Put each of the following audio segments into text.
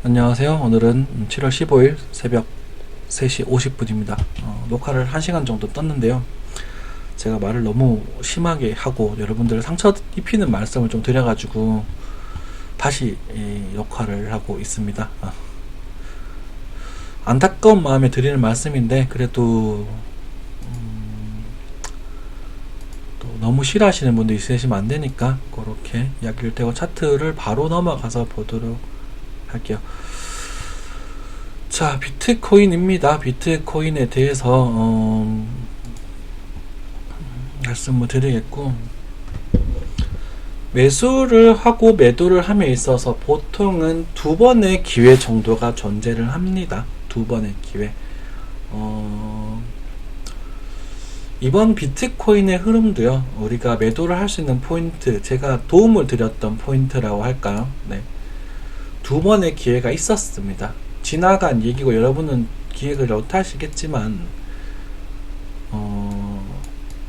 안녕하세요. 오늘은 7월 15일 새벽 3시 50분입니다. 녹화를 1시간 정도 떴는데요. 제가 말을 너무 심하게 하고 여러분들을 상처 입히는 말씀을 좀 드려가지고 다시 녹화를 하고 있습니다. 안타까운 마음에 드리는 말씀인데 그래도 또 너무 싫어하시는 분도 있으시면 안 되니까 그렇게 이야기를 떼고 차트를 바로 넘어가서 보도록 할게요. 자, 비트코인입니다. 비트코인에 대해서 말씀을 드리겠고, 매수를 하고 매도를 함에 있어서 보통은 두 번의 기회 정도가 존재를 합니다. 두 번의 기회. 이번 비트코인의 흐름도요, 우리가 매도를 할 수 있는 포인트, 제가 도움을 드렸던 포인트라고 할까요? 네. 두 번의 기회가 있었습니다. 지나간 얘기고 여러분은 기획을 못하시겠지만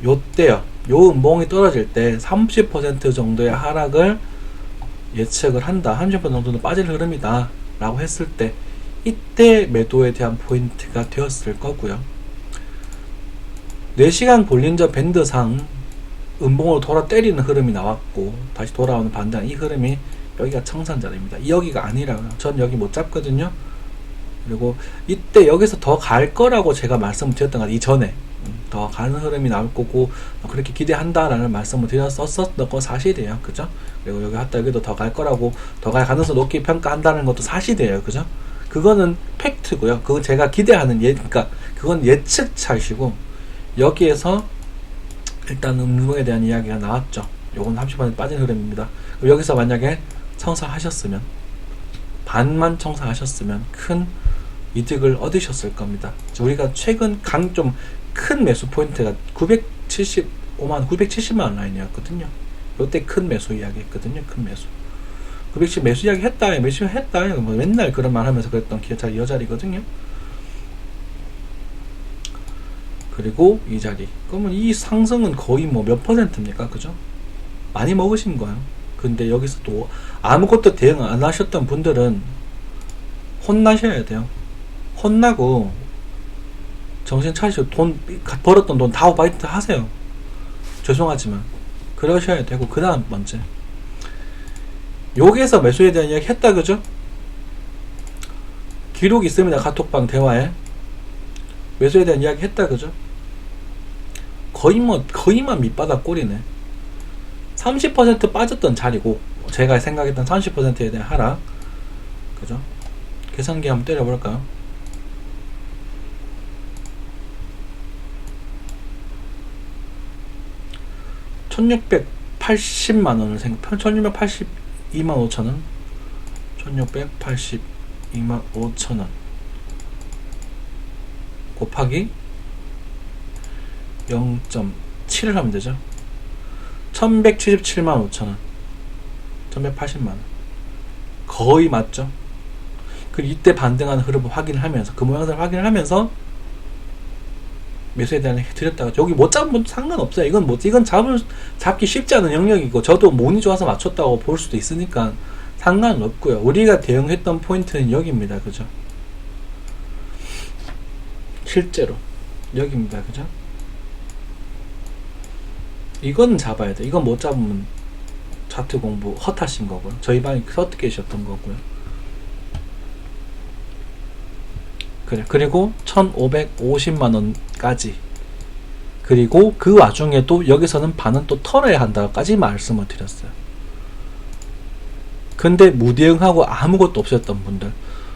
요때요, 요 음봉이 떨어질 때 30% 정도의 하락을 예측을 한다, 30% 정도는 빠질 흐름이다 라고 했을 때 이때 매도에 대한 포인트가 되었을 거고요. 4시간 볼린저 밴드상 음봉으로 돌아 때리는 흐름이 나왔고 다시 돌아오는 반대한 이 흐름이 여기가 청산자리입니다. 여기가 아니라고요. 전 여기 못 잡거든요. 그리고 이때 여기서 더 갈 거라고 제가 말씀을 드렸던 것 이전에 더 가는 흐름이 나올 거고 그렇게 기대한다라는 말씀을 드렸었던 거 사실이에요. 그죠? 그리고 여기 갔다 여기도 더 갈 거라고, 더 갈 가능성 높게 평가한다는 것도 사실이에요. 그죠? 그거는 팩트고요. 그건 제가 기대하는 그러니까 그건 예측 차이시고, 여기에서 일단 음봉에 대한 이야기가 나왔죠. 요건 30% 빠진 흐름입니다. 여기서 만약에 청산하셨으면, 반만 청산하셨으면 큰 이득을 얻으셨을 겁니다. 우리가 최근 좀 큰 매수 포인트가 970만 라인이었거든요. 요때 큰 매수 이야기 했거든요. 큰 매수. 910 매수 이야기 했다, 매수 했다, 뭐 맨날 그런 말 하면서 그랬던 기회차 여자리거든요. 그리고 이 자리. 그러면 이 상승은 거의 뭐 몇 퍼센트입니까? 그죠? 많이 먹으신 거예요. 근데 여기서 또 아무것도 대응 안 하셨던 분들은 혼나셔야 돼요. 혼나고 정신 차리시고 벌었던 돈 다 오바이트 하세요. 죄송하지만 그러셔야 되고, 그 다음 번째, 여기에서 매수에 대한 이야기 했다, 그죠? 기록이 있습니다. 카톡방 대화에 매수에 대한 이야기 했다, 그죠? 거의만 밑바닥 꼴이네. 30% 빠졌던 자리고 제가 생각했던 30%에 대한 하락, 그죠? 계산기 한번 때려볼까요? 1680만원을 1682만 5천원 1682만 5천원 곱하기 0.7을 하면 되죠. 1177만 5천원 1180만원 거의 맞죠. 그리고 이때 반등하는 흐름을 확인을 하면서, 그 모양새를 확인을 하면서 매수에 대한 드렸다가 여기 못 잡으면 상관없어요. 이건 잡기 쉽지 않은 영역이고, 저도 운이 좋아서 맞췄다고 볼 수도 있으니까 상관은 없고요. 우리가 대응했던 포인트는 여기입니다. 그죠? 실제로 여기입니다. 그죠? 이건 잡아야 돼. 이건 못 잡으면 차트 공부 헛하신 거고요. 저희 방이 헛되셨던 거고요. 그래. 그리고 1550만원까지. 그리고 그 와중에도 여기서는 반은 또 털어야 한다까지 말씀을 드렸어요. 근데 무대응하고 아무것도 없었던 분들,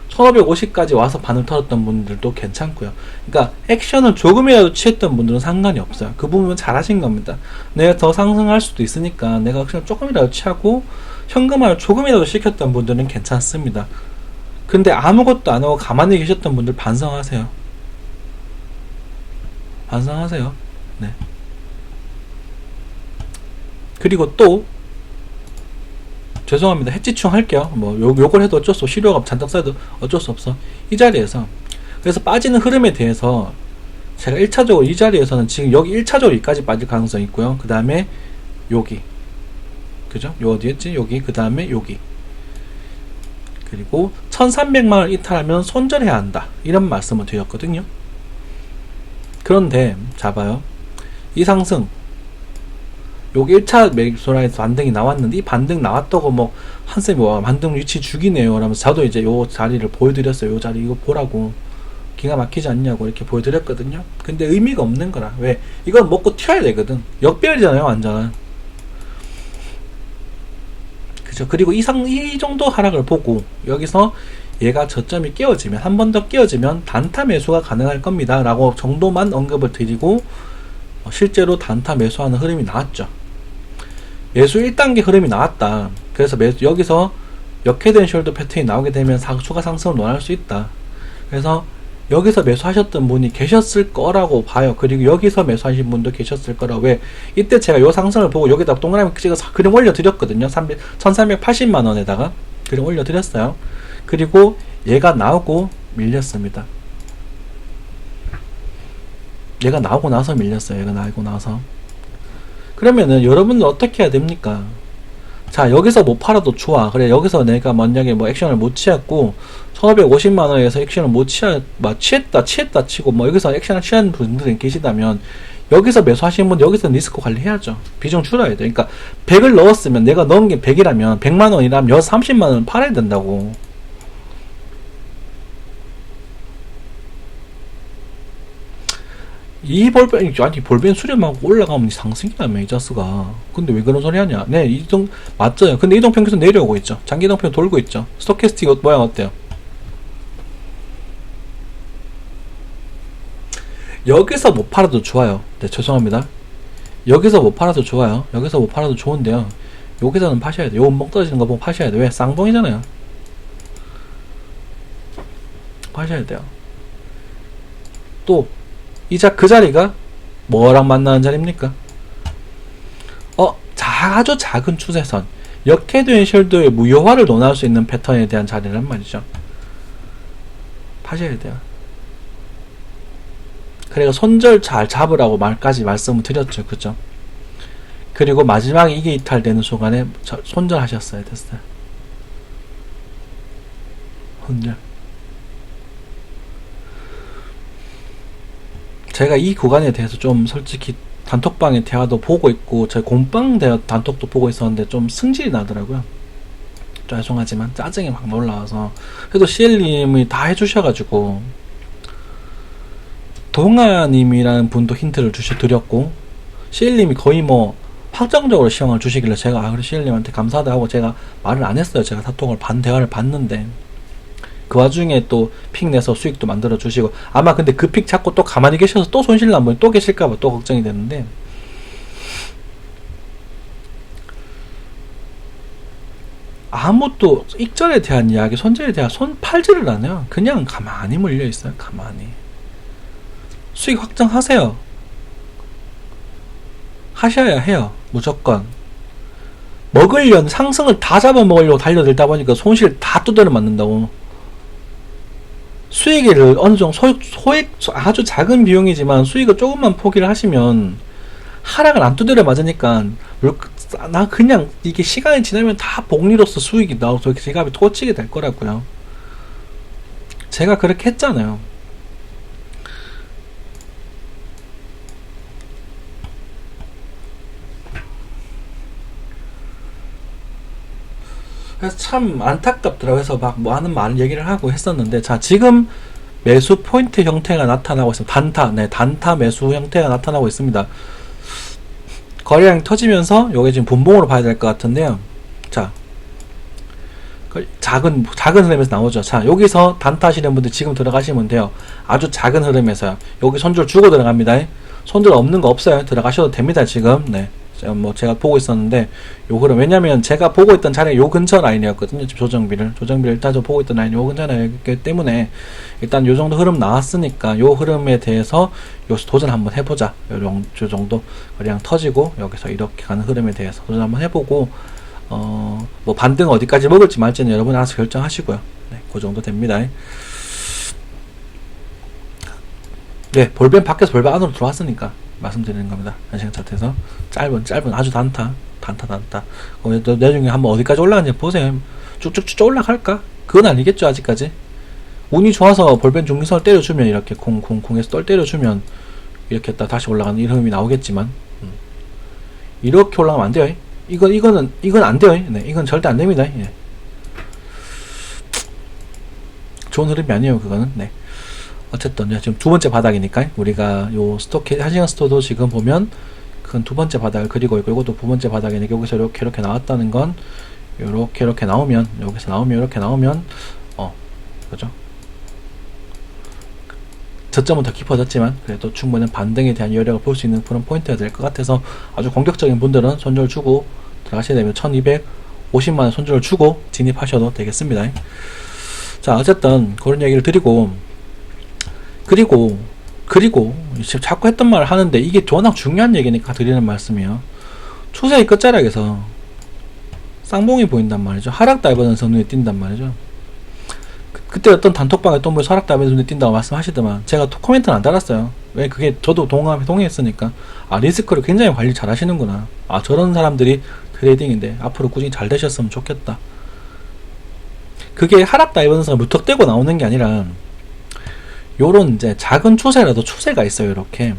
1550까지 와서 반을 털었던 분들도 괜찮고요. 그러니까 액션을 조금이라도 취했던 분들은 상관이 없어요. 그 부분은 잘하신 겁니다. 내가 더 상승할 수도 있으니까 내가 액션을 조금이라도 취하고 현금화를 조금이라도 시켰던 분들은 괜찮습니다. 근데 아무것도 안 하고 가만히 계셨던 분들 반성하세요. 반성하세요. 네. 그리고 또 죄송합니다. 해지충 할게요. 뭐 요걸 해도 어쩔 수 없어. 시료가 잔뜩 쌓여도 어쩔 수 없어. 이 자리에서, 그래서 빠지는 흐름에 대해서 제가 1차적으로 이 자리에서는 지금 여기 1차적으로 여기까지 빠질 가능성이 있고요. 그 다음에 여기, 그죠? 요 어디였지? 여기, 그 다음에 여기, 그리고 1300만원 이탈하면 손절해야 한다, 이런 말씀을 드렸거든요. 그런데 잡아요. 이 상승, 요게 1차 매수라에서 반등이 나왔는데, 이 반등 나왔다고 뭐 한쌤이 와 반등 위치 죽이네요 라면서 저도 이제 요 자리를 보여드렸어요. 요 자리 이거 보라고, 기가 막히지 않냐고 이렇게 보여드렸거든요. 근데 의미가 없는 거라. 왜? 이건 먹고 튀어야 되거든. 역별이잖아요 완전. 그죠? 그리고 이 정도 하락을 보고 여기서 얘가 저점이 깨어지면, 한 번 더 깨어지면 단타 매수가 가능할 겁니다 라고 정도만 언급을 드리고, 실제로 단타 매수하는 흐름이 나왔죠. 매수 1단계 흐름이 나왔다. 그래서 여기서 역회된 숄더 패턴이 나오게 되면 추가 상승을 논할 수 있다. 그래서 여기서 매수하셨던 분이 계셨을 거라고 봐요. 그리고 여기서 매수하신 분도 계셨을 거라고. 왜? 이때 제가 요 상승을 보고 여기다 동그라미 찍어서 그림 올려드렸거든요. 1380만원에다가 그림 올려드렸어요. 그리고 얘가 나오고 밀렸습니다. 얘가 나오고 나서 밀렸어요. 얘가 나오고 나서. 그러면은 여러분들 어떻게 해야 됩니까? 자, 여기서 못 팔아도 좋아. 그래, 여기서 내가 만약에 뭐 액션을 못 취했고 1550만원에서 액션을 못 취했다 치고 뭐 여기서 액션을 취한 분들이 계시다면, 여기서 매수하시는 분 여기서 리스크 관리해야죠. 비중 줄여야 돼. 그러니까 100을 넣었으면, 내가 넣은 게 100이라면 100만원이라면 여기서 30만원을 팔아야 된다고. 이 볼펜, 아니 볼펜 수렴하고 올라가면 상승이라며 이 자스가. 근데 왜 그런 소리 하냐. 네, 이동 맞죠. 근데 이동평균선 내려오고 있죠. 장기 이동평균 돌고 있죠. 스토캐스틱 모양 어때요? 여기서 못 팔아도 좋아요. 네, 죄송합니다. 여기서 못 팔아도 좋아요. 여기서 못 팔아도 좋은데요, 여기서는 파셔야 돼요. 요 운봉 떨어지는 거 보고 파셔야 돼요. 왜? 쌍봉이잖아요. 파셔야 돼요. 또 그 자리가 뭐랑 만나는 자리입니까? 아주 작은 추세선, 역헤드 앤 숄더의 무효화를 논할 수 있는 패턴에 대한 자리란 말이죠. 파셔야 돼요. 그래서 손절 잘 잡으라고 말씀을 드렸죠. 그죠? 그리고 마지막에 이게 이탈되는 순간에 손절하셨어야 됐어요. 손절. 제가 이 구간에 대해서 좀 솔직히 단톡방의 대화도 보고 있고, 저희 공방 단톡도 보고 있었는데 좀 승질이 나더라고요. 죄송하지만 짜증이 막 올라와서. 그래도 CL님이 다 해주셔가지고, 동아님이라는 분도 힌트를 드렸고, CL님이 거의 뭐 확정적으로 시황을 주시길래 제가 그래 CL님한테 감사하다 하고 제가 말을 안 했어요. 제가 카톡을 대화를 봤는데, 그 와중에 또 픽 내서 수익도 만들어 주시고, 아마 근데 그 픽 잡고 또 가만히 계셔서 또 손실 난 분이 또 계실까봐 또 걱정이 되는데, 아무도 익절에 대한 이야기, 손절에 대한 팔지를 안 해요. 그냥 가만히 물려 있어요. 가만히. 수익 확정하세요. 하셔야 해요. 무조건. 먹으려는 상승을 다 잡아먹으려고 달려들다 보니까 손실 다 두드려 맞는다고. 수익을 어느 정도 소액 아주 작은 비용이지만 수익을 조금만 포기를 하시면 하락을 안 두드려 맞으니까, 나 그냥 이게 시간이 지나면 다 복리로서 수익이 나와서 지갑이 터치게 될 거라고요. 제가 그렇게 했잖아요. 그래서 참 안타깝더라고요. 그래서 막 뭐 하는 많은 얘기를 하고 했었는데, 자, 지금 매수 포인트 형태가 나타나고 있습니다. 단타 매수 형태가 나타나고 있습니다. 거래량이 터지면서 요게 지금 분봉으로 봐야 될 것 같은데요. 자, 작은 흐름에서 나오죠. 자, 여기서 단타 하시는 분들 지금 들어가시면 돼요. 아주 작은 흐름에서요. 여기 손절 주고 들어갑니다. 손절 없는 거 없어요. 들어가셔도 됩니다. 지금. 네. 제가 보고 있었는데, 요 흐름, 왜냐면 제가 보고 있던 자리가 요 근처 라인이었거든요. 조정비를 일단 저 보고 있던 라인이 요 근처 라인이기 때문에, 일단 요 정도 흐름 나왔으니까 요 흐름에 대해서 도전 한번 해보자. 요 정도 그냥 터지고 여기서 이렇게 가는 흐름에 대해서 도전 한번 해보고, 뭐 반등 어디까지 먹을지 말지는 여러분이 알아서 결정하시고요. 네, 그 정도 됩니다. 네, 볼펜 밖에서 볼펜 안으로 들어왔으니까 말씀드리는 겁니다. 1시간 차트에서 짧은 아주 단타. 나중에 한번 어디까지 올라가는지 보세요. 쭉쭉쭉 올라갈까? 그건 아니겠죠 아직까지. 운이 좋아서 볼펜 중립선을 때려주면 이렇게 콩에서 때려주면 이렇게 다시 올라가는 이런 흐름이 나오겠지만 이렇게 올라가면 안 돼요. 이건 안 돼요. 네, 이건 절대 안 됩니다. 예. 좋은 흐름이 아니에요 그거는. 네. 어쨌든 지금 두 번째 바닥이니까 우리가 요 스토케 하시간 스토도 지금 보면 큰 두 번째 바닥을 그리고 있고 이것도 두 번째 바닥이니까 여기서 이렇게 나왔다는 건 이렇게 나오면 여기서 나오면 이렇게 나오면 그죠? 저점은 더 깊어졌지만 그래도 충분히 반등에 대한 여력을 볼 수 있는 그런 포인트가 될 것 같아서 아주 공격적인 분들은 손절 주고 들어가시게 되면 1250만원 손절을 주고 진입하셔도 되겠습니다. 자 어쨌든 그런 얘기를 드리고 그리고 자꾸 했던 말을 하는데 이게 워낙 중요한 얘기니까 드리는 말씀이에요. 추세의 끝자락에서 쌍봉이 보인단 말이죠. 하락 다이버전스 눈에 띈단 말이죠. 그때 어떤 단톡방에 또 뭐 하락 다이버전스 눈에 띈다고 말씀하시더만 제가 코멘트는 안 달았어요. 왜 그게 저도 동의했으니까 리스크를 굉장히 관리 잘 하시는구나. 저런 사람들이 트레이딩인데 앞으로 꾸준히 잘 되셨으면 좋겠다. 그게 하락 다이버전스가 무턱대고 나오는 게 아니라 요런 이제 작은 추세라도 추세가 있어요. 이렇게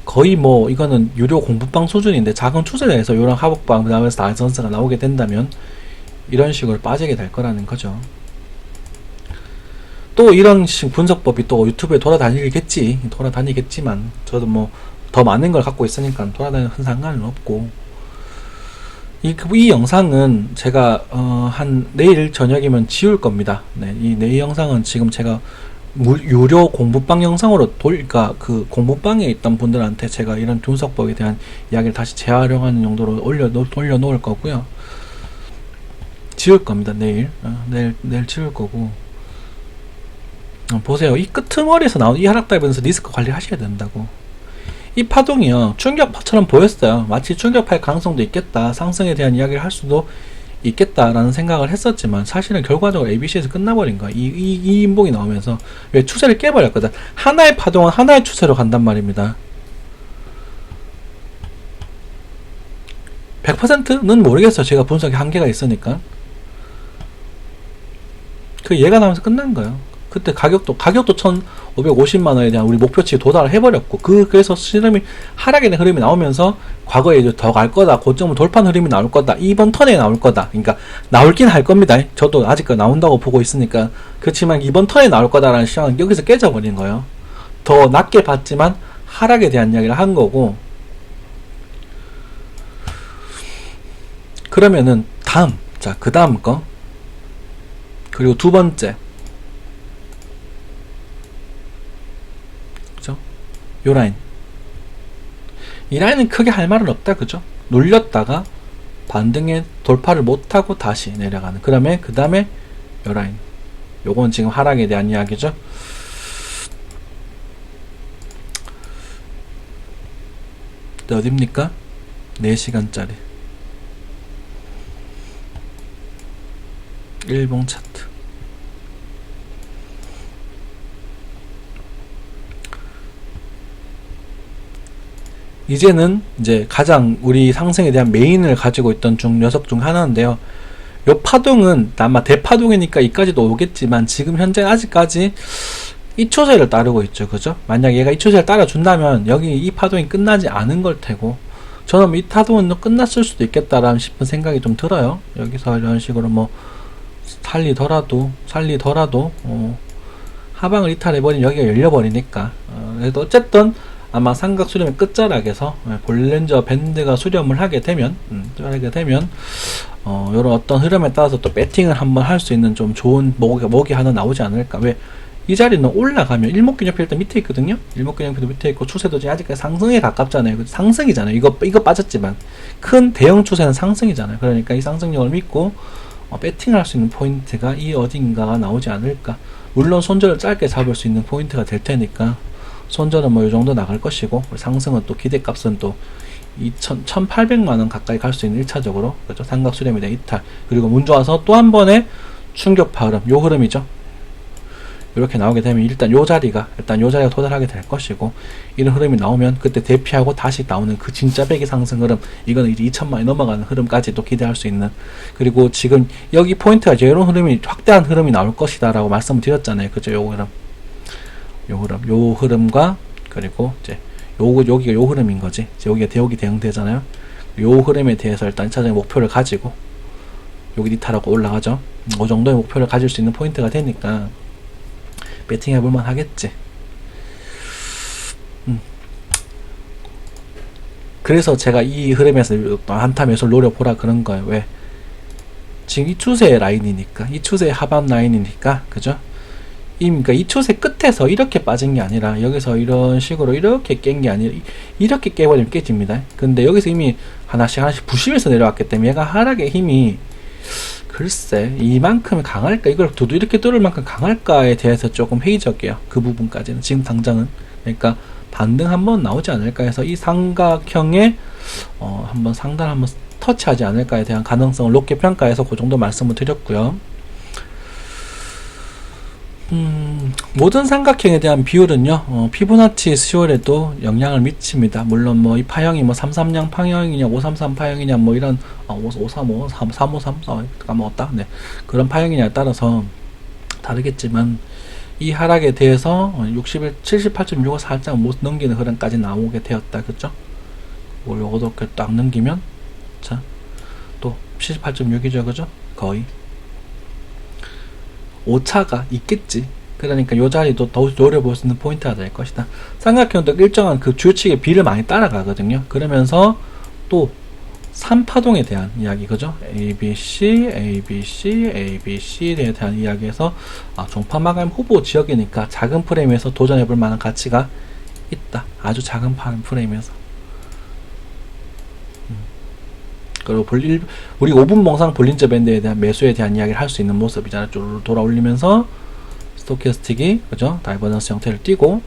거의 뭐 이거는 유료 공부방 수준인데 작은 추세에서 요런 하복방 그 다음에 다이버전스가 나오게 된다면 이런 식으로 빠지게 될 거라는 거죠. 또 이런 식 분석법이 또 유튜브에 돌아다니겠지만 저도 뭐 더 많은 걸 갖고 있으니까 돌아다니는 큰 상관은 없고 이 영상은 제가 한 내일 저녁이면 지울 겁니다. 네, 이 영상은 지금 제가 유료 공부방 영상으로 그러니까 그 공부방에 있던 분들한테 제가 이런 분석법에 대한 이야기를 다시 재활용하는 용도로 올려놓을 거고요. 지울 겁니다. 내일 지울 거고. 보세요. 이 끄트머리에서 나온 이 하락 다이브에서 리스크 관리 하셔야 된다고. 이 파동이요 충격파처럼 보였어요. 마치 충격파의 가능성도 있겠다, 상승에 대한 이야기를 할 수도 있겠다라는 생각을 했었지만 사실은 결과적으로 ABC에서 끝나버린 거야. 이 인봉이 나오면서 왜 추세를 깨버렸거든. 하나의 파동은 하나의 추세로 간단 말입니다. 100%는 모르겠어요. 제가 분석에 한계가 있으니까. 그 얘가 나오면서 끝난 거예요. 그때 가격도 1550만원에 대한 우리 목표치에 도달을 해버렸고 그래서 흐름이 하락에 대한 흐름이 나오면서 과거에 이제 더 갈 거다, 고점을 돌파한 흐름이 나올 거다, 이번 턴에 나올 거다. 그러니까 나올긴 할 겁니다. 저도 아직까지 나온다고 보고 있으니까. 그렇지만 이번 턴에 나올 거다라는 시장은 여기서 깨져버린 거예요. 더 낮게 봤지만 하락에 대한 이야기를 한 거고. 그러면은 그 다음 거 그리고 두 번째 요 라인, 이 라인은 크게 할 말은 없다. 그죠? 눌렸다가 반등에 돌파를 못하고 다시 내려가는. 그 다음에 요 라인, 요건 지금 하락에 대한 이야기죠. 어딥니까? 4시간짜리 일봉 차트. 이제는 이제 가장 우리 상승에 대한 메인을 가지고 있던 녀석 중 하나인데요. 요 파동은 아마 대파동이니까 이까지도 오겠지만 지금 현재 아직까지 이 추세를 따르고 있죠. 그죠? 만약 얘가 이 추세를 따라준다면 여기 이 파동이 끝나지 않은 걸 테고 저는 이 파동은 끝났을 수도 있겠다라는 싶은 생각이 좀 들어요. 여기서 이런 식으로 뭐 살리더라도 하방을 이탈해버리면 여기가 열려버리니까 그래도 어쨌든 아마 삼각 수렴의 끝자락에서 볼린저 밴드가 수렴을 하게 되면 요런 어떤 흐름에 따라서 또 배팅을 한번 할 수 있는 좀 좋은 목이 하나 나오지 않을까. 왜 이 자리는 올라가면 일목균형표 일단 밑에 있거든요. 일목균형표도 밑에 있고 추세도 아직까지 상승에 가깝잖아요. 상승이잖아요. 이거 빠졌지만 큰 대형 추세는 상승이잖아요. 그러니까 이 상승력을 믿고 배팅을 할 수 있는 포인트가 이 어딘가가 나오지 않을까. 물론 손절을 짧게 잡을 수 있는 포인트가 될 테니까 손절은 뭐 이 정도 나갈 것이고 상승은 또 기대값은 또 1800만원 가까이 갈 수 있는 1차적으로 그렇죠? 삼각 수렴에 대한 이탈, 그리고 운 좋아서 또 한 번의 충격파 흐름, 요 흐름이죠. 이렇게 나오게 되면 일단 요 자리가 도달하게 될 것이고, 이런 흐름이 나오면 그때 대피하고 다시 나오는 그 진짜 배기 상승 흐름, 이거는 이제 2천만이 넘어가는 흐름까지도 기대할 수 있는, 그리고 지금 여기 포인트가 이제 이런 흐름이 확대한 흐름이 나올 것이다 라고 말씀을 드렸잖아요. 그죠? 요 흐름과, 그리고 이제 여기가 요 흐름인 거지. 여기가 대역이 대응되잖아요. 요 흐름에 대해서 일단 1차적인 목표를 가지고 여기 니탈하고 올라가죠. 그 정도의 목표를 가질 수 있는 포인트가 되니까 배팅 해볼만 하겠지. 그래서 제가 이 흐름에서 한타 매수를 노려보라 그런 거예요. 왜? 지금 이 추세의 라인이니까, 이 추세의 하반 라인이니까, 그죠? 그러니까 이 추세 끝에서 이렇게 빠진 게 아니라 여기서 이런 식으로 이렇게 깬 게 아니라 이렇게 깨버리면 깨집니다. 근데 여기서 이미 하나씩 부시면서 내려왔기 때문에 얘가 하락의 힘이 글쎄 이만큼 강할까, 이걸 두두 이렇게 뚫을 만큼 강할까에 대해서 조금 회의적이에요. 그 부분까지는 지금 당장은. 그러니까 반등 한번 나오지 않을까 해서 이 삼각형에 한번 상단 한번 터치하지 않을까에 대한 가능성을 높게 평가해서 그 정도 말씀을 드렸고요. 모든 삼각형에 대한 비율은요, 피보나치 수열에도 영향을 미칩니다. 물론 뭐 이 파형이 뭐 330 파형이냐 533 파형이냐 뭐 이런 535 353 까먹었다. 네, 그런 파형이냐에 따라서 다르겠지만 이 하락에 대해서 78.65 살짝 못 넘기는 흐름까지 나오게 되었다. 그죠? 요거도 이렇게 딱 넘기면 자 또 78.6이죠. 그죠? 거의 오차가 있겠지. 그러니까 요 자리도 더 노려볼 수 있는 포인트가 될 것이다. 삼각형도 일정한 그 주유칙의 비를 많이 따라가거든요. 그러면서 또 3파동에 대한 이야기, 그죠? ABC, ABC, ABC에 대한 이야기에서 종파 마감 후보 지역이니까 작은 프레임에서 도전해볼 만한 가치가 있다. 아주 작은 프레임에서. 그리고 우리 5분 몽상 볼린저 밴드에 대한 매수에 대한 이야기를 할 수 있는 모습이잖아요. 쭉 돌아 올리면서 스토캐스틱이, 그죠? 다이버전스 형태를 띄고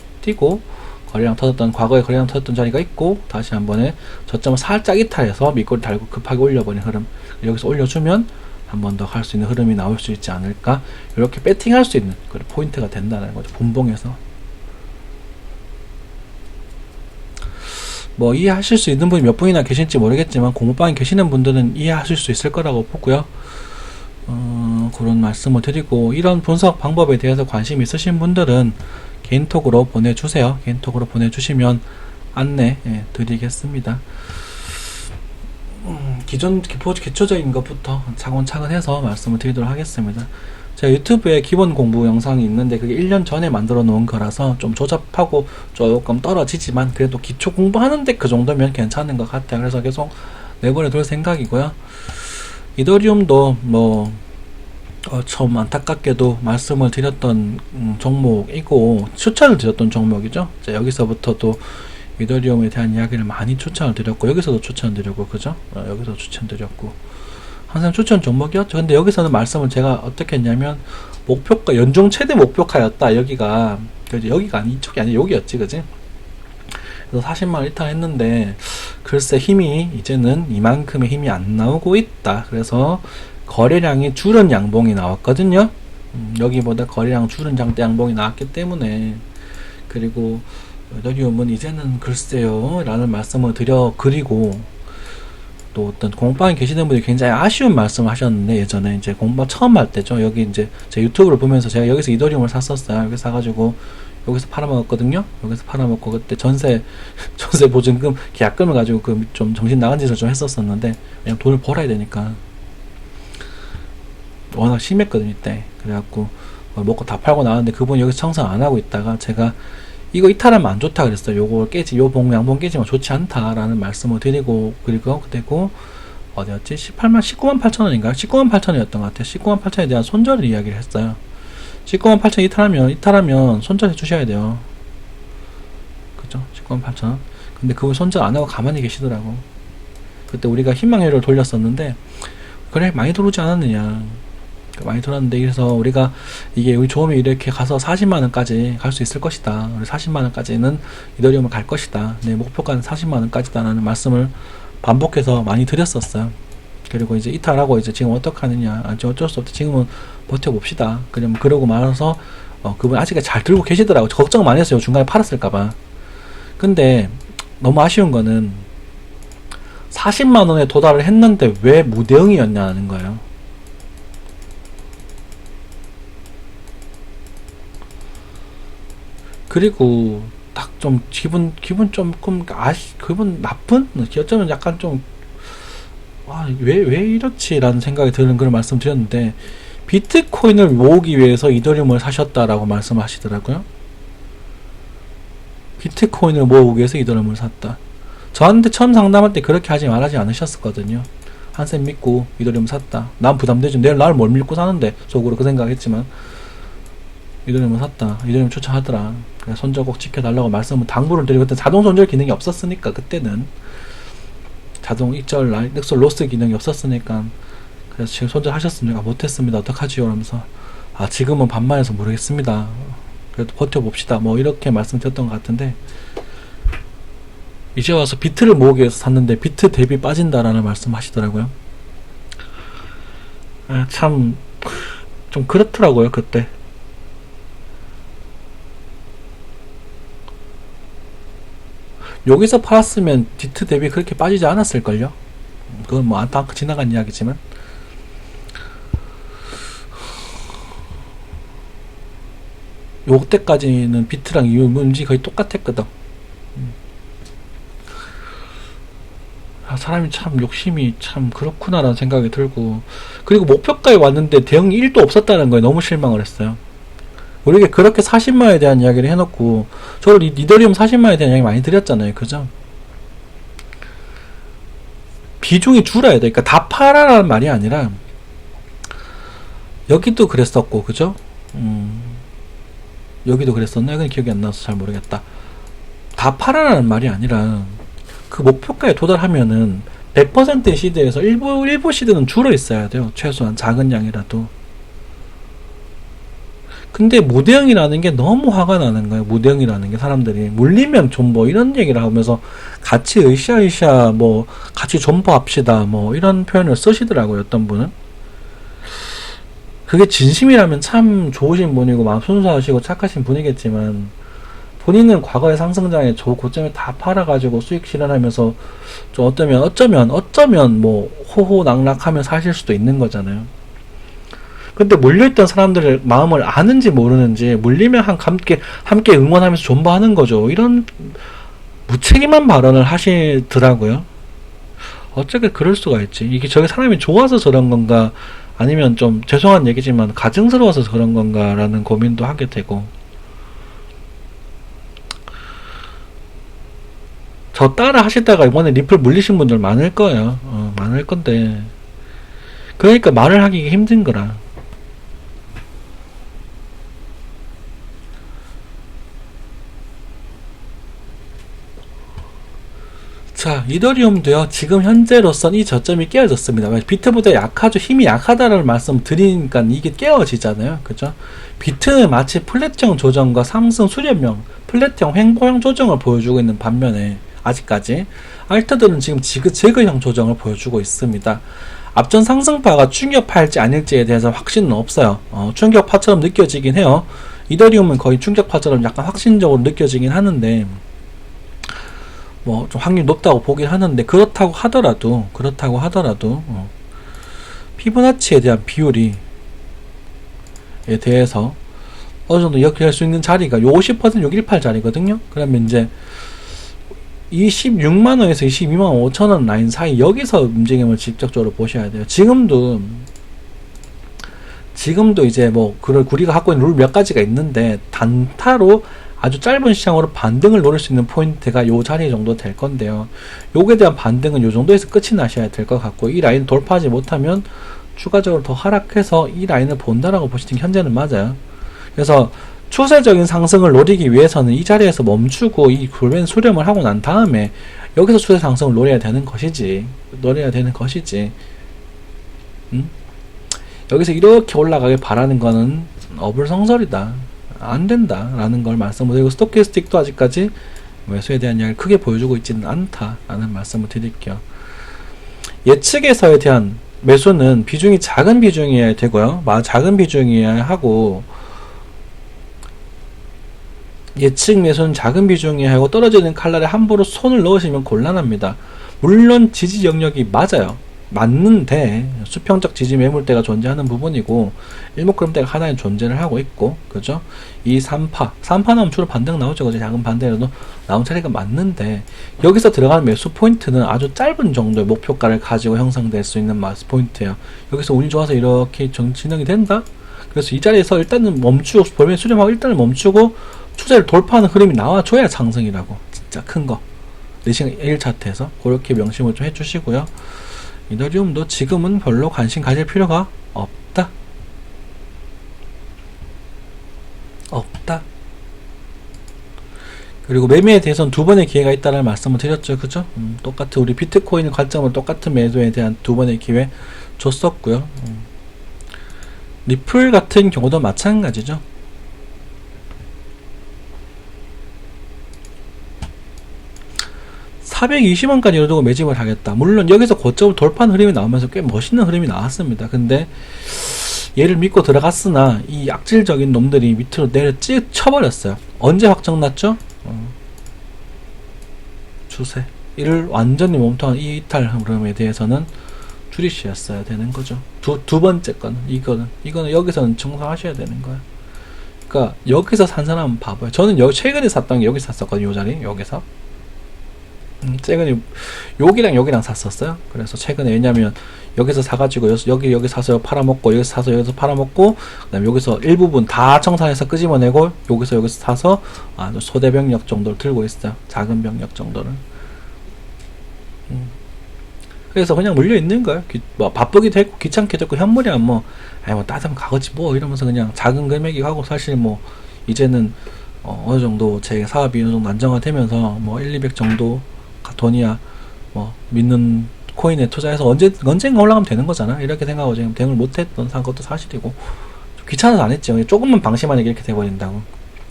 거래량 터졌던, 과거에 거래량 터졌던 자리가 있고, 다시 한 번에 저점을 살짝 이탈해서 밑꼬리 달고 급하게 올려버린 흐름, 여기서 올려주면 한 번 더 갈 수 있는 흐름이 나올 수 있지 않을까. 이렇게 배팅할 수 있는 그런 포인트가 된다는 거죠. 분봉에서. 뭐 이해하실 수 있는 분이 몇 분이나 계실지 모르겠지만 공부방에 계시는 분들은 이해하실 수 있을 거라고 보고요. 그런 말씀을 드리고, 이런 분석 방법에 대해서 관심 있으신 분들은 개인톡으로 보내주세요. 개인톡으로 보내주시면 안내 드리겠습니다. 기초적인 것부터 차근차근 해서 말씀을 드리도록 하겠습니다. 제가 유튜브에 기본 공부 영상이 있는데 그게 1년 전에 만들어 놓은 거라서 좀 조잡하고 조금 떨어지지만 그래도 기초 공부하는데 그 정도면 괜찮은 것 같아요. 그래서 계속 내버려 둘 생각이고요. 이더리움도 뭐 좀 안타깝게도 말씀을 드렸던 종목이고 추천을 드렸던 종목이죠. 자, 여기서부터 또 이더리움에 대한 이야기를 많이 추천을 드렸고, 여기서도 추천드리고, 그죠? 여기서 추천드렸고, 항상 추천 종목이었죠. 근데 여기서는 말씀을 제가 어떻게 했냐면, 목표가, 연중 최대 목표가였다. 여기가 아니, 이쪽이 아니, 여기였지, 그지? 그래서 40만원 이탈했는데, 글쎄 힘이, 이제는 이만큼의 힘이 안 나오고 있다. 그래서, 거래량이 줄은 양봉이 나왔거든요. 여기보다 거래량 줄은 장대 양봉이 나왔기 때문에, 그리고, 이더리움은 이제는 글쎄요 라는 말씀을 그리고 또 어떤 공방에 계시는 분이 굉장히 아쉬운 말씀을 하셨는데, 예전에 이제 공방 처음 할 때죠. 여기 이제 제 유튜브를 보면서 제가 여기서 이더리움을 샀었어요. 여기 사가지고 여기서 팔아먹었거든요. 여기서 팔아먹고 그때 전세 보증금 계약금을 가지고 그 좀 정신 나간 짓을 좀 했었었는데, 그냥 돈을 벌어야 되니까 워낙 심했거든요 이때. 그래갖고 먹고 다 팔고 나왔는데 그분이 여기서 청산 안 하고 있다가 제가 이거 이탈하면 안 좋다 그랬어요. 요거 양봉 깨지면 좋지 않다라는 말씀을 드리고, 그리고 그때고 어디였지? 19만 8천 원인가요? 19만 8천 원이었던 것 같아요. 19만 8천에 대한 손절을 이야기를 했어요. 19만 8천 이탈하면 손절해 주셔야 돼요. 그죠? 19만 8천 원. 근데 그걸 손절 안 하고 가만히 계시더라고. 그때 우리가 희망회를 돌렸었는데, 그래 많이 들어오지 않았느냐. 많이 들었는데, 그래서 우리가 이게 우리 조음이 이렇게 가서 40만원까지 갈 수 있을 것이다. 우리 40만원까지는 이더리움을 갈 것이다. 내 목표가는 40만원까지다 라는 말씀을 반복해서 많이 드렸었어요. 그리고 이제 이탈하고 이제 지금 어떡하느냐. 어쩔 수 없다. 지금은 버텨봅시다. 그러고 말아서 그분 아직까지 잘 들고 계시더라고. 걱정 많이 했어요. 중간에 팔았을까봐. 근데 너무 아쉬운 거는 40만원에 도달을 했는데 왜 무대응이었냐는 거예요. 그리고 딱 좀 기분 조금 기분 나쁜? 어쩌면 약간 좀 왜 이렇지? 라는 생각이 드는 그런 말씀 드렸는데, 비트코인을 모으기 위해서 이더리움을 사셨다라고 말씀하시더라고요. 비트코인을 모으기 위해서 이더리움을 샀다. 저한테 처음 상담할 때 그렇게 말하지 않으셨었거든요. 한쌤 믿고 이더리움 샀다. 난 부담되지. 내일 날 뭘 믿고 사는데. 속으로 그 생각했지만 이더리움을 샀다. 이더리움 추천하더라. 손절 꼭 지켜달라고 말씀을 당부를 드리고, 그때 자동 손절 기능이 없었으니까, 그때는 자동 익절 넥솔 로스 기능이 없었으니까. 그래서 지금 손절하셨습니까? 못했습니다. 어떡하지요? 라면서 지금은 반만해서 모르겠습니다. 그래도 버텨봅시다. 뭐 이렇게 말씀드렸던 것 같은데, 이제 와서 비트를 모으기 위해서 샀는데 비트 대비 빠진다라는 말씀 하시더라고요. 참 좀 그렇더라고요. 그때 여기서 팔았으면 비트 대비 그렇게 빠지지 않았을걸요. 그건 뭐 안타깝게 지나간 이야기지만, 요때까지는 비트랑 이 문지 거의 똑같았거든. 사람이 참 욕심이 참 그렇구나라는 생각이 들고, 그리고 목표가에 왔는데 대응이 1도 없었다는 거에 너무 실망을 했어요. 우리가 그렇게 40만에 대한 이야기를 해놓고, 저를 이더리움 40만에 대한 이야기 많이 드렸잖아요. 그죠? 비중이 줄어야 돼. 그러니까 다 팔아라는 말이 아니라, 여기도 그랬었고, 그죠? 여기도 그랬었나? 이건 기억이 안 나서 잘 모르겠다. 다 팔아라는 말이 아니라, 그 목표가에 도달하면은 100%의 시드에서 일부 시드는 줄어 있어야 돼요. 최소한 작은 양이라도. 근데 무대응이라는 게 너무 화가 나는 거예요. 무대응이라는 게 사람들이 물리면 존버 이런 얘기를 하면서 같이 으쌰으쌰 뭐 같이 존버합시다 뭐 이런 표현을 쓰시더라고요. 어떤 분은. 그게 진심이라면 참 좋으신 분이고 마음 순수하시고 착하신 분이겠지만, 본인은 과거의 상승장에 저 고점에 다 팔아가지고 수익 실현하면서 좀 어쩌면 뭐 호호낙락하며 사실 수도 있는 거잖아요. 근데 물려있던 사람들의 마음을 아는지 모르는지, 물리면 함께 응원하면서 존버하는 거죠. 이런 무책임한 발언을 하시더라고요. 어떻게 그럴 수가 있지? 이게 저게 사람이 좋아서 저런 건가, 아니면 좀 죄송한 얘기지만 가증스러워서 그런 건가라는 고민도 하게 되고, 저 따라 하시다가 이번에 리플 물리신 분들 많을 거예요. 많을 건데, 그러니까 말을 하기 힘든 거라. 자, 이더리움도요, 지금 현재로선 이 저점이 깨어졌습니다. 비트보다 약하죠. 힘이 약하다라는 말씀 드리니까 이게 깨어지잖아요. 그죠? 비트는 마치 플랫형 조정과 상승 수렴형, 플랫형 횡보형 조정을 보여주고 있는 반면에, 아직까지 알트들은 지금 지그재그형 조정을 보여주고 있습니다. 앞전 상승파가 충격파일지 아닐지에 대해서 확신은 없어요. 충격파처럼 느껴지긴 해요. 이더리움은 거의 충격파처럼 약간 확신적으로 느껴지긴 하는데, 뭐 좀 확률이 높다고 보긴 하는데, 그렇다고 하더라도 피보나치에 대한 비율이 에 대해서 어느 정도 이야기할 수 있는 자리가 요 50% 618 자리거든요. 그러면 이제 26만원에서 22만 5천원 라인 사이, 여기서 움직임을 직접적으로 보셔야 돼요. 지금도 이제 뭐 그걸 우리가 갖고 있는 룰 몇 가지가 있는데, 단타로 아주 짧은 시장으로 반등을 노릴 수 있는 포인트가 요 자리 정도 될 건데요. 요에 대한 반등은 요 정도에서 끝이 나셔야 될 것 같고, 이 라인 돌파하지 못하면 추가적으로 더 하락해서 이 라인을 본다라고 보시는 게 현재는 맞아요. 그래서 추세적인 상승을 노리기 위해서는 이 자리에서 멈추고 이 골뱅이 수렴을 하고 난 다음에 여기서 추세 상승을 노려야 되는 것이지. 여기서 이렇게 올라가길 바라는 거는 어불성설이다. 안 된다 라는 걸 말씀을 드리고, 스토캐스틱도 아직까지 매수에 대한 이야기를 크게 보여주고 있지는 않다 라는 말씀을 드릴게요. 예측에서에 대한 매수는 비중이 작은 비중이어야 되고요. 작은 비중이어야 하고, 예측 매수는 작은 비중이 하고 떨어지는 칼날에 함부로 손을 넣으시면 곤란합니다. 물론 지지 영역이 맞아요. 맞는데 수평적 지지 매물대가 존재하는 부분이고 일목그림대가 하나의 존재를 하고 있고, 그죠? 이 3파 나오면 주로 반등 나오죠. 그죠? 작은 반대라도 나온 차례가 맞는데 여기서 들어가는 매수 포인트는 아주 짧은 정도의 목표가를 가지고 형성될 수 있는 매수 포인트예요. 여기서 운이 좋아서 이렇게 진행이 된다? 그래서 이 자리에서 일단은 멈추고 볼면 수렴하고 일단은 멈추고 추세를 돌파하는 흐름이 나와줘야 상승이라고. 진짜 큰 거. 4시간 1차트에서 그렇게 명심을 좀 해주시고요. 이더리움도 지금은 별로 관심 가질 필요가 없다. 그리고 매매에 대해서는 두 번의 기회가 있다는 말씀을 드렸죠. 그죠? 똑같은 우리 비트코인 관점으로 똑같은 매도에 대한 두 번의 기회 줬었고요. 리플 같은 경우도 마찬가지죠. 420원까지 열어두고 매집을 하겠다. 물론 여기서 고점을 돌파하는 흐름이 나오면서 꽤 멋있는 흐름이 나왔습니다. 근데 얘를 믿고 들어갔으나 이 악질적인 놈들이 밑으로 내려 쳐버렸어요. 언제 확정 났죠? 추세. 이를 완전히 몸통한 이 이탈 흐름에 대해서는 줄이셔야 되는 거죠. 두 번째 거는 이거는 여기서는 청소하셔야 되는 거예요. 그러니까 여기서 산 사람은 바보예요. 저는 최근에 샀던 게 여기 샀었거든요. 이 자리 여기서. 최근에 여기랑 샀었어요. 그래서 최근에, 왜냐면 여기서 사가지고 여기 사서 팔아먹고, 여기서 사서 여기서 팔아먹고, 그 다음에 여기서 일부분 다 청산해서 끄집어내고 여기서 사서 아주 소대 병력 정도를 들고 있어요. 작은 병력 정도를. 그래서 그냥 물려있는 거예요. 뭐 바쁘기도 했고 귀찮기도 했고 현물이야 뭐 따뜻하면 가겠지 뭐 이러면서 그냥 작은 금액이 가고, 사실 뭐 이제는 어느 정도 제 사업이 어느 정도 안정화되면서 뭐 1, 200 정도 돈이야 뭐 믿는 코인에 투자해서 언젠가 올라가면 되는 거잖아. 이렇게 생각하고 지금 대응을 못했던 것도 사실이고, 귀찮아서 안 했죠. 조금만 방심하니까 이렇게 돼버린다고.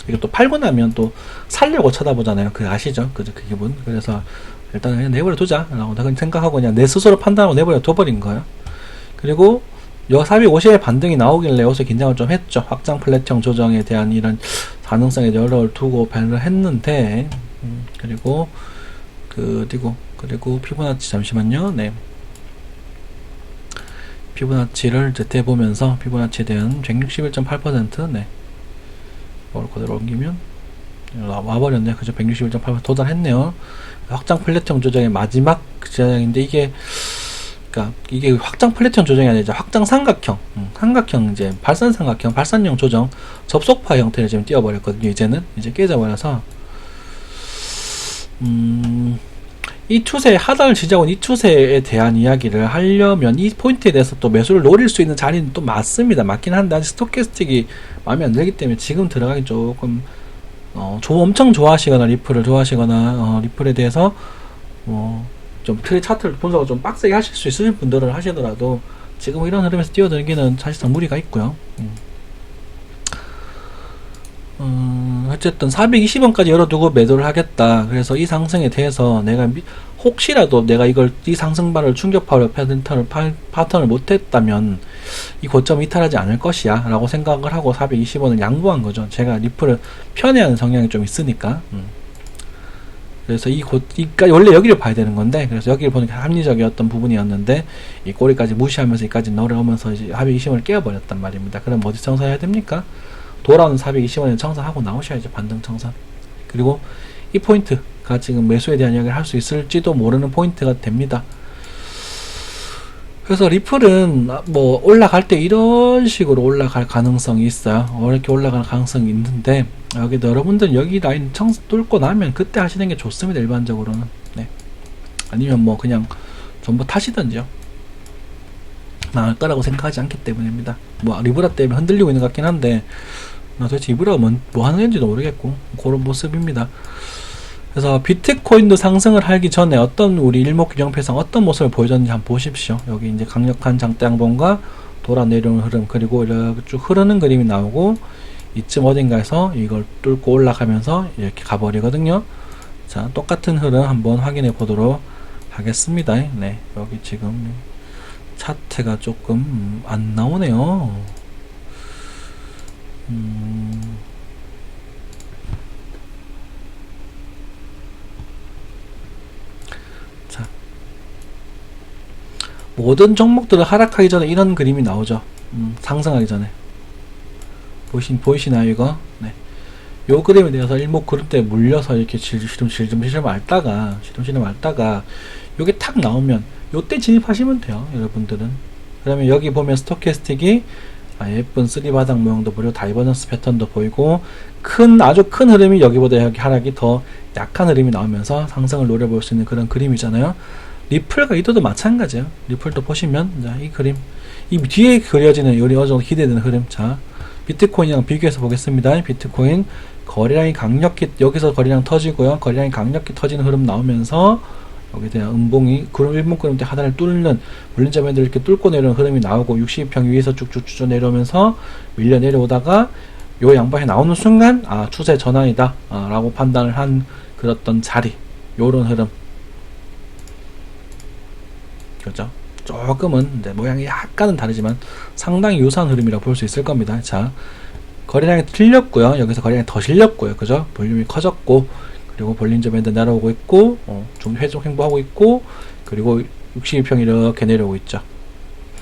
이게 또 팔고 나면 또 살려고 쳐다보잖아요. 아시죠? 그 기분. 그래서 일단 그냥 내버려 두자 라고 생각하고 그냥 내 스스로 판단하고 내버려 둬버린 거예요. 그리고 450의 반등이 나오길래 여기서 긴장을 좀 했죠. 확장 플랫형 조정에 대한 이런 가능성에 열을 두고 배를 했는데, 그리고 피보나치, 잠시만요. 네. 피보나치를 이제 보면서 피보나치에 대한 161.8%, 네. 이걸 그대로 옮기면 와버렸네요. 그죠? 161.8% 도달했네요. 확장 플랫형 조정의 마지막 조정인데 이게 확장 플랫형 조정이 아니라 확장 삼각형, 이제 발산 삼각형, 발산형 조정, 접속파 형태를 지금 띄워버렸거든요. 이제 깨져버려서, 이 추세, 하단을 지지하고 이 추세에 대한 이야기를 하려면 이 포인트에 대해서 또 매수를 노릴 수 있는 자리는 또 맞긴 한데, 아직 스토캐스틱이 마음에 안 들기 때문에 지금 들어가기 조금, 엄청 좋아하시거나, 리플을 좋아하시거나, 리플에 대해서, 좀 트레이 차트를 분석을 좀 빡세게 하실 수 있으신 분들은 하시더라도 지금 이런 흐름에서 뛰어들기는 사실상 무리가 있고요. 어쨌든 420원까지 열어두고 매도를 하겠다. 그래서 이 상승에 대해서 혹시라도 내가 이 상승발을 충격파로 패턴을 못했다면 이 고점 이탈하지 않을 것이야 라고 생각을 하고 420원을 양보한 거죠. 제가 리플을 편애하는 성향이 좀 있으니까. 그래서 원래 여기를 봐야 되는 건데, 그래서 여기를 보는 게 합리적이었던 부분이었는데, 이 꼬리까지 무시하면서 여기까지 넣으면서 이제 420원을 깨어버렸단 말입니다. 그럼 어디 청산해야 됩니까? 돌아오는 420원에 청산하고 나오셔야죠. 반등 청산. 그리고 이 포인트가 지금 매수에 대한 이야기를 할 수 있을지도 모르는 포인트가 됩니다. 그래서 리플은 뭐 올라갈 때 이런 식으로 올라갈 가능성이 있어요. 이렇게 올라갈 가능성이 있는데, 여러분들은 여기 라인 뚫고 나면 그때 하시는 게 좋습니다. 일반적으로는. 네. 아니면 뭐 그냥 전부 타시던지요. 나을 거라고 생각하지 않기 때문입니다. 뭐 리브라 때문에 흔들리고 있는 것 같긴 한데, 도대체 리브라가 뭐 하는 건지도 모르겠고, 그런 모습입니다. 그래서 비트코인도 상승을 하기 전에 우리 일목균형표상 어떤 모습을 보여줬는지 한번 보십시오. 여기 이제 강력한 장대 양봉과 돌아 내려오는 흐름, 그리고 이렇게 쭉 흐르는 그림이 나오고, 이쯤 어딘가에서 이걸 뚫고 올라가면서 이렇게 가버리거든요. 자, 똑같은 흐름 한번 확인해 보도록 하겠습니다. 네, 여기 지금 차트가 조금 안 나오네요. 모든 종목들은 하락하기 전에 이런 그림이 나오죠. 상승하기 전에. 보이시나요, 이거? 네. 요 그림에 대해서 일목그룹 때 물려서 이렇게 시름 앓다가, 요게 탁 나오면, 요때 진입하시면 돼요, 여러분들은. 그러면 여기 보면 스토캐스틱이 예쁜 3바닥 모양도 보이고, 다이버전스 패턴도 보이고, 아주 큰 흐름이 여기보다 여기 하락이 더 약한 흐름이 나오면서 상승을 노려볼 수 있는 그런 그림이잖아요. 리플과 이도도 마찬가지예요. 리플도 보시면, 자, 이 그림. 이 뒤에 그려지는 요리 어느 정도 기대되는 흐름. 자, 비트코인이랑 비교해서 보겠습니다. 비트코인 거래량이 강력히 여기서 거래량 터지고요. 거래량이 강력히 터지는 흐름 나오면서 여기에 대한 음봉이 일목그룹 때 하단을 뚫는 볼린저 밴드를 이렇게 뚫고 내려오는 흐름이 나오고 62평 위에서 쭉쭉 내려오면서 밀려 내려오다가 요 양방에 나오는 순간 추세 전환이다 라고 판단을 한 그랬던 자리 요런 흐름. 그렇죠? 조금은 이제 모양이 약간은 다르지만 상당히 유사한 흐름이라고 볼 수 있을 겁니다. 자, 거래량이 틀렸고요. 여기서 거래량이 더 실렸고요. 그죠? 볼륨이 커졌고, 그리고 볼린저 밴드 내려오고 있고, 좀 회복 횡보하고 있고, 그리고 62평 이렇게 내려오고 있죠.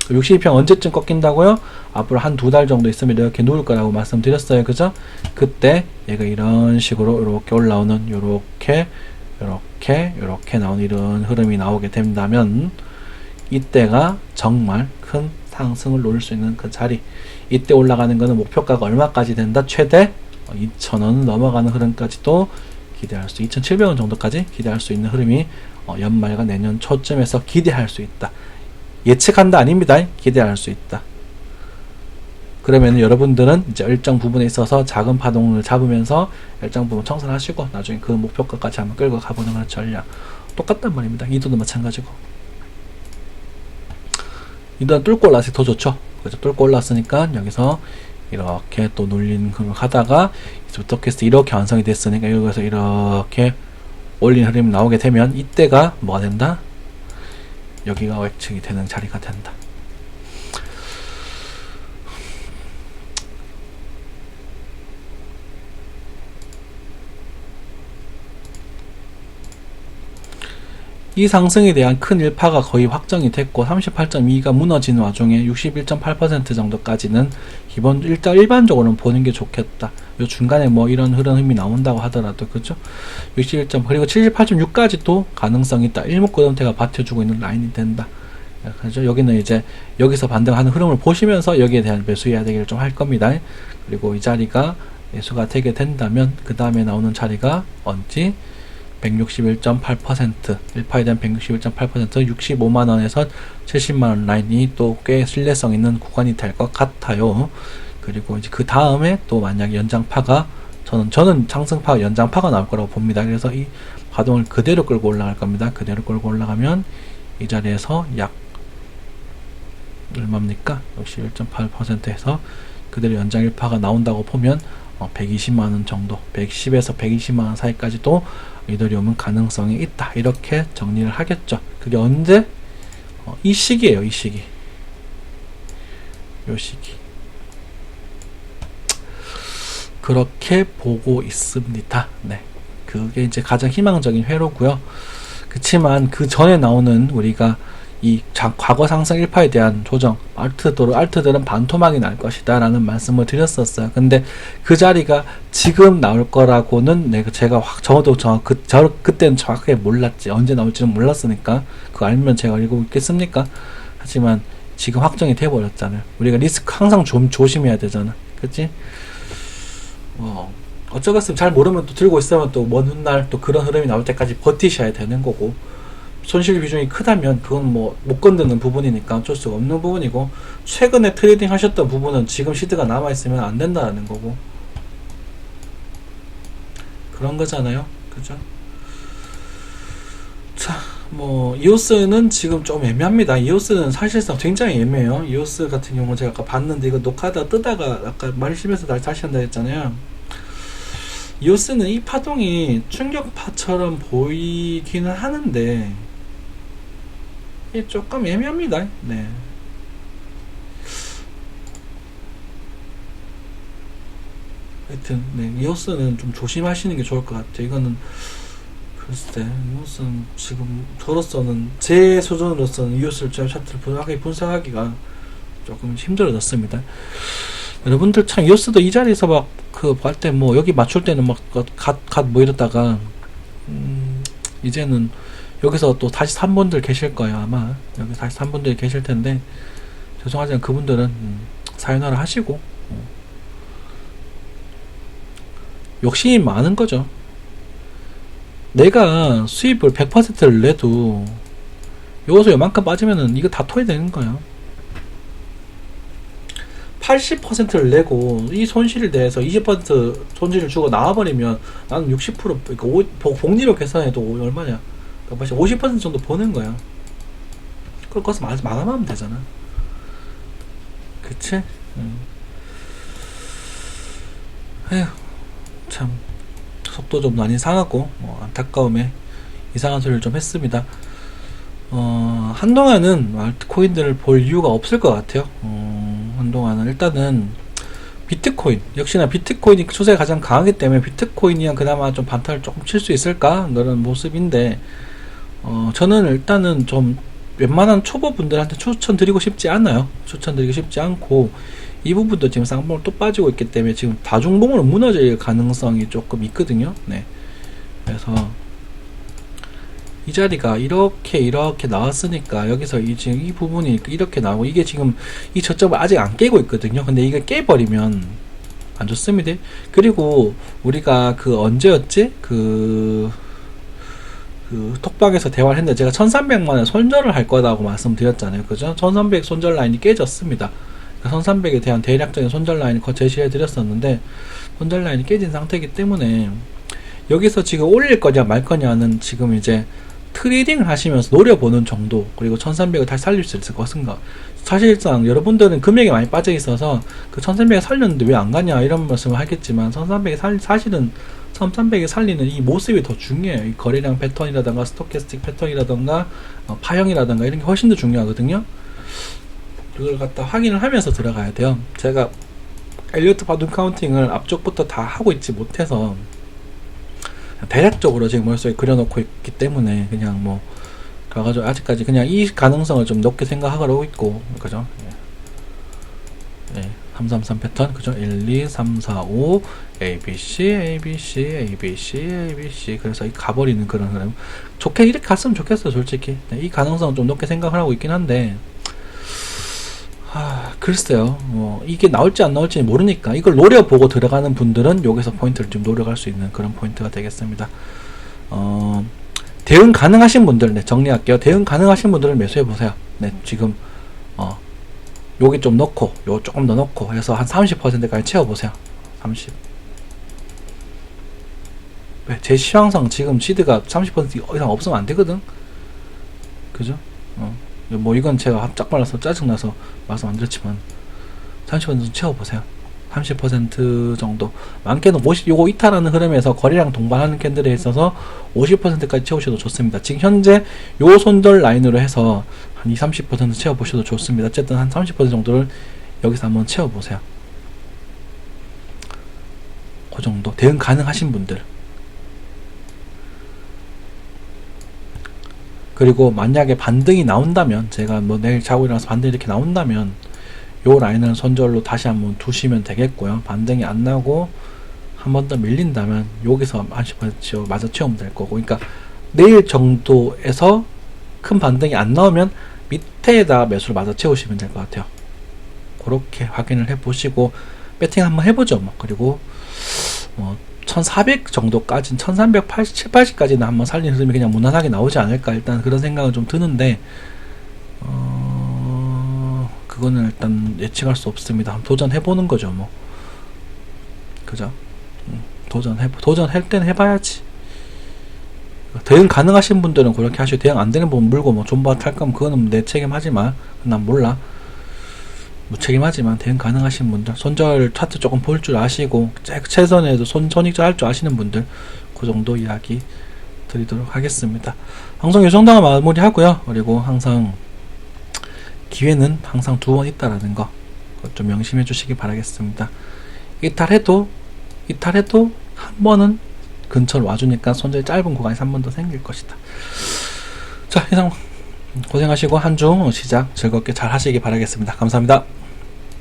62평 언제쯤 꺾인다고요? 앞으로 한 두 달 정도 있으면 이렇게 누울 거라고 말씀드렸어요. 그죠? 그때 얘가 이런 식으로 이렇게 올라오는 요렇게 나오는 이런 흐름이 나오게 된다면 이때가 정말 큰 상승을 노릴 수 있는 그 자리. 이때 올라가는 거는 목표가가 얼마까지 된다? 최대 2,000원 넘어가는 흐름까지도 기대할 수, 2,700원 정도까지 기대할 수 있는 흐름이 연말과 내년 초쯤에서 기대할 수 있다. 예측한다 아닙니다. 기대할 수 있다. 그러면 여러분들은 이제 일정 부분에 있어서 작은 파동을 잡으면서 일정 부분 청산하시고 나중에 그 목표가까지 한번 끌고 가보는 그런 전략. 똑같단 말입니다. 이도도 마찬가지고. 이도는 뚫고 올라서 더 좋죠. 그래서 뚫고 올랐으니까 여기서 이렇게 또 눌리는 걸 하다가 스토캐스트 이렇게 완성이 됐으니까 여기서 이렇게 올린 흐름이 나오게 되면 이때가 뭐가 된다? 여기가 획책이 되는 자리가 된다. 이 상승에 대한 큰 일파가 거의 확정이 됐고 38.2가 무너지는 와중에 61.8% 정도까지는 일반적으로는 보는 게 좋겠다. 요 중간에 뭐 이런 흐름이 나온다고 하더라도 그죠? 61. 그리고 78.6까지도 가능성이 있다. 일목고정태가 받쳐주고 있는 라인이 된다. 그죠? 여기는 이제 여기서 반등하는 흐름을 보시면서 여기에 대한 매수 이야기를 좀 할 겁니다. 그리고 이 자리가 매수가 되게 된다면 그 다음에 나오는 자리가 언제? 161.8% 1파에 대한 161.8% 65만원에서 70만원 라인이 또 꽤 신뢰성 있는 구간이 될 것 같아요. 그리고 이제 그 다음에 또 만약에 연장파가 저는 상승파 연장파가 나올 거라고 봅니다. 그래서 이 파동을 그대로 끌고 올라갈 겁니다. 그대로 끌고 올라가면 이 자리에서 약 얼마입니까? 61.8%에서 그대로 연장 1파가 나온다고 보면 120만원 정도 110에서 120만원 사이까지도 이더리움은 가능성이 있다. 이렇게 정리를 하겠죠. 그게 언제? 이 시기예요. 이 시기. 요 시기. 그렇게 보고 있습니다. 네. 그게 이제 가장 희망적인 회로고요. 그치만 그 전에 나오는 우리가 이 과거 상승 1파에 대한 조정, 알트들은 반토막이 날 것이다 라는 말씀을 드렸었어요. 근데 그 자리가 지금 나올 거라고는 제가 그때는 정확하게 몰랐지. 언제 나올지는 몰랐으니까 그거 알면 제가 읽고 있겠습니까? 하지만 지금 확정이 돼버렸잖아요. 우리가 리스크 항상 좀 조심해야 되잖아. 그치? 어쩌겠으면 잘 모르면 또 들고 있으면 또 먼 훗날 또 그런 흐름이 나올 때까지 버티셔야 되는 거고, 손실 비중이 크다면 그건 뭐 못 건드는 부분이니까 어쩔 수가 없는 부분이고, 최근에 트레이딩 하셨던 부분은 지금 시드가 남아있으면 안 된다는 거고, 그런 거잖아요. 그죠? 자, 뭐 이오스는 지금 좀 애매합니다. 이오스는 사실상 굉장히 애매해요. 이오스 같은 경우는 제가 아까 봤는데, 이거 녹화하다 뜨다가 아까 말심해서 다시 한다 했잖아요. 이오스는 이 파동이 충격파처럼 보이기는 하는데 이게 조금 애매합니다. 네. 하여튼 네, 이오스는 좀 조심하시는 게 좋을 것 같아요. 이거는 글쎄, 이것은 지금 저로서는 제 수준으로서는 이웃을 제 차트를 분석하기가 조금 힘들어졌습니다. 여러분들 참 이웃도 이 자리에서 막 그 할 때 뭐 여기 맞출 때는 막 갓 뭐 이러다가 이제는 여기서 또 다시 3분들 계실 거예요. 아마 여기 다시 3분들이 계실 텐데 죄송하지만 그분들은 사연하라 하시고 욕심이 많은 거죠. 내가 수입을 100%를 내도 여기서 요만큼 빠지면은 이거 다 토해되는 거야. 80%를 내고 이 손실에 대해서 20% 손실을 주고 나와버리면 나는 60% 그러니까 복리로 계산해도 얼마냐? 50% 정도 버는 거야. 그걸 거기서 마감하면 되잖아. 그치? 에휴, 참 속도 좀 많이 상하고 안타까움에 이상한 소리를 좀 했습니다. 한동안은 알트코인들을 볼 이유가 없을 것 같아요. 한동안은 일단은 비트코인, 역시나 비트코인이 추세가 가장 강하기 때문에 비트코인이 그나마 좀 반타를 조금 칠 수 있을까 그런 모습인데 저는 일단은 좀 웬만한 초보분들한테 추천드리고 싶지 않아요. 추천드리고 싶지 않고 이 부분도 지금 쌍봉을 또 빠지고 있기 때문에 지금 다중봉으로 무너질 가능성이 조금 있거든요. 네. 그래서 이 자리가 이렇게 나왔으니까 여기서 지금 이 부분이 이렇게 나오고 이게 지금 이 저점을 아직 안 깨고 있거든요. 근데 이게 깨버리면 안 좋습니다. 그리고 우리가 그 언제였지? 그 톡방에서 대화를 했는데 제가 1300만원 손절을 할 거라고 말씀드렸잖아요. 그죠? 1300 손절 라인이 깨졌습니다. 1300에 대한 대략적인 손절 라인을 제시해 드렸었는데 손절 라인이 깨진 상태이기 때문에 여기서 지금 올릴 거냐 말 거냐는 지금 이제 트레이딩을 하시면서 노려보는 정도, 그리고 1300을 다시 살릴 수 있을 것인가. 사실상 여러분들은 금액이 많이 빠져 있어서 그 1300에 살렸는데 왜 안 가냐 이런 말씀을 하겠지만 1300에 사실은 1300에 살리는 이 모습이 더 중요해요. 이 거래량 패턴이라던가 스토캐스틱 패턴이라던가 파형이라던가 이런 게 훨씬 더 중요하거든요. 그걸 갖다 확인을 하면서 들어가야 돼요. 제가 엘리어트 바둑 카운팅을 앞쪽부터 다 하고 있지 못해서 대략적으로 지금 머릿속에 그려놓고 있기 때문에 그냥 뭐 가가지고 아직까지 그냥 이 가능성을 좀 높게 생각하고 있고, 그죠? 예. 333 패턴, 그죠? 1, 2, 3, 4, 5 ABC, ABC, ABC, ABC. 그래서 이 가버리는 그런 흐름. 좋게 이렇게 갔으면 좋겠어, 솔직히. 네, 이 가능성은 좀 높게 생각을 하고 있긴 한데 글쎄요. 이게 나올지 안 나올지 모르니까 이걸 노려보고 들어가는 분들은 여기서 포인트를 좀 노려갈 수 있는 그런 포인트가 되겠습니다. 대응 가능하신 분들, 네, 정리할게요. 대응 가능하신 분들은 매수해보세요. 네, 지금, 여기 좀 넣고, 요 조금 더 넣고 해서 한 30%까지 채워보세요. 30. 네, 제 시황상 지금 시드가 30% 이상 없으면 안 되거든? 그죠? 뭐 이건 제가 짝 발라서 짜증나서 말씀 안 드렸지만 30% 채워보세요. 30% 정도, 많게는 50, 요거 이탈하는 흐름에서 거래량 동반하는 캔들에 있어서 50%까지 채우셔도 좋습니다. 지금 현재 요 손절 라인으로 해서 한 20-30% 채워보셔도 좋습니다. 어쨌든 한 30% 정도를 여기서 한번 채워보세요. 그 정도 대응 가능하신 분들. 그리고 만약에 반등이 나온다면, 제가 뭐 내일 자고 일어나서 반등이 이렇게 나온다면 요 라인을 손절로 다시 한번 두시면 되겠고요. 반등이 안 나고 한 번 더 밀린다면 여기서 10% 맞아 채우면 될 거고, 그러니까 내일 정도에서 큰 반등이 안 나오면 밑에다 매수를 맞아 채우시면 될 것 같아요. 그렇게 확인을 해 보시고 배팅 한번 해보죠. 뭐. 그리고 1400 정도까지는 1380, 780까지는 한번 살리는 흐름이 그냥 무난하게 나오지 않을까, 일단 그런 생각은 좀 드는데 그거는 일단 예측할 수 없습니다. 한번 도전해보는 거죠, 뭐. 그죠? 도전할 때는 해봐야지. 대응 가능하신 분들은 그렇게 하시고, 대응 안 되는 부분 물고 뭐 존버 탈 거면 그거는 내 책임하지만, 난 몰라. 무책임하지만 대응 가능하신 분들, 손절 차트 조금 볼 줄 아시고 최선에도 손익절 할 줄 아시는 분들, 그 정도 이야기 드리도록 하겠습니다. 방송 이 정도만 마무리하고요. 그리고 항상 기회는 항상 2번 있다라는 거 좀 명심해 주시기 바라겠습니다. 이탈해도 한 번은 근처로 와주니까 손절이 짧은 구간에서 한 번 더 생길 것이다. 자, 이상 고생하시고 한 주 시작 즐겁게 잘 하시기 바라겠습니다. 감사합니다.